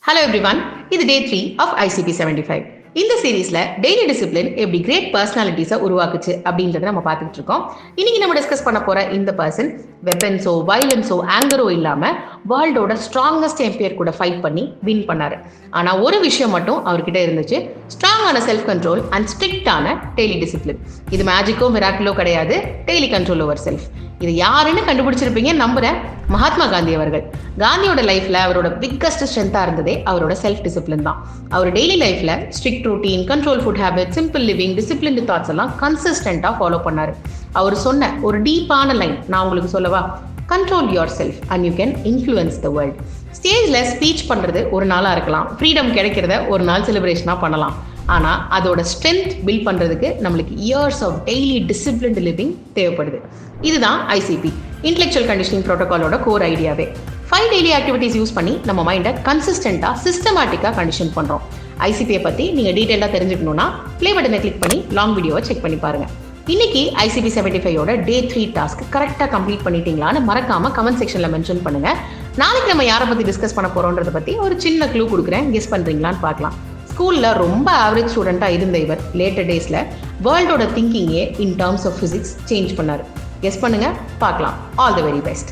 Hello everyone, இது டே 3 of ICP 75. இந்த சீரீஸ்ல டெய்லி டிசிப்ளின் எப்படி கிரேட் பர்சனாலிட்டிஸை உருவாக்குச்சு அப்படின்றத நம்ம பார்த்துட்டு இருக்கோம். இன்னைக்கு நம்ம டிஸ்கஸ் பண்ண போற இந்த பர்சன் வெப்பன்ஸோ வயலன்ஸோ ஆங்கரோ இல்லாம வேர்ல்டோட ஸ்ட்ராங்கஸ்ட் எம்பையர் கூட ஃபைட் பண்ணி வின் பண்ணாரு. ஆனா ஒரு விஷயம் மட்டும் அவர்கிட்ட இருந்துச்சு, ஸ்ட்ராங்கான செல்ஃப் கண்ட்ரோல் அண்ட் ஸ்ட்ரிக்டான டெய்லி டிசிப்ளின். இது மேஜிக்கோ மிராக்கிளோ கிடையாது, டெய்லி கண்ட்ரோல் ஓவர் செல்ஃப். இது யாருன்னு கண்டுபிடிச்சிருப்பீங்க நம்புறேன், மகாத்மா காந்தி அவர்கள். காந்தியோட லைஃப்ல அவரோட பிக்கஸ்ட் ஸ்ட்ரென்த்தா இருந்ததே அவரோட செல்ஃப் டிசிப்ளின் தான். அவர் டெய்லி லைஃப்ல strict routine, control food habit, simple living, disciplined thoughts எல்லாம் கன்சிஸ்டன்டா ஃபாலோ பண்ணாரு. அவர் சொன்ன ஒரு டீப்பான லைன் நான் உங்களுக்கு சொல்லவா? Control your self and you can influence the world. ஸ்டேஜ்ல ஸ்பீச் பண்றது ஒரு நாளா இருக்கலாம், ஃப்ரீடம் கிடைக்கிறத ஒரு நாள் செலிப்ரேஷனா பண்ணலாம். ஆனா அதோட ஸ்ட்ரென்த் பில்ட் பண்றதுக்கு நம்மளுக்கு years of daily disciplined living தேவைப்படுது. இதுதான் ICP இன்டெலெக்சுவல் கண்டிஷனிங் ப்ரோட்டோகாலோட கோர் ஐடியாவே. 5 டெய்லி ஆக்டிவிட்டிஸ் யூஸ் பண்ணி நம்ம மைண்டை கன்சிஸ்டன்டா சிஸ்டமேட்டிக்கா கண்டிஷன் பண்றோம். ICP பத்தி நீங்க டீடைலா தெரிஞ்சுக்கணும்னா ப்ளே பட்டனை கிளிக் பண்ணி லாங் வீடியோவை செக் பண்ணி பாருங்க. இன்னைக்கு ICP 75 டே 3 டாஸ்க் கரெக்டா கம்ப்ளீட் பண்ணிட்டீங்களான்னு மறக்காம கமெண்ட் செக்ஷன்ல மென்ஷன் பண்ணுங்க. நாளைக்கு நம்ம யாரை பத்தி டிஸ்கஸ் பண்ண போறோம்ன்றத பத்தி ஒரு சின்ன க்ளூ கொடுக்குறேன், கெஸ் பண்றீங்களான்னு பார்க்கலாம். ஸ்கூல்ல ரொம்ப ஆவரேஜ் ஸ்டூடெண்டா இருந்த இவர் லேட்டர் டேஸ்ல வேர்ல்டோட திங்கிங்கே in terms of physics change பண்ணாரு. கெஸ் பண்ணுங்க, பார்க்கலாம். All the very best.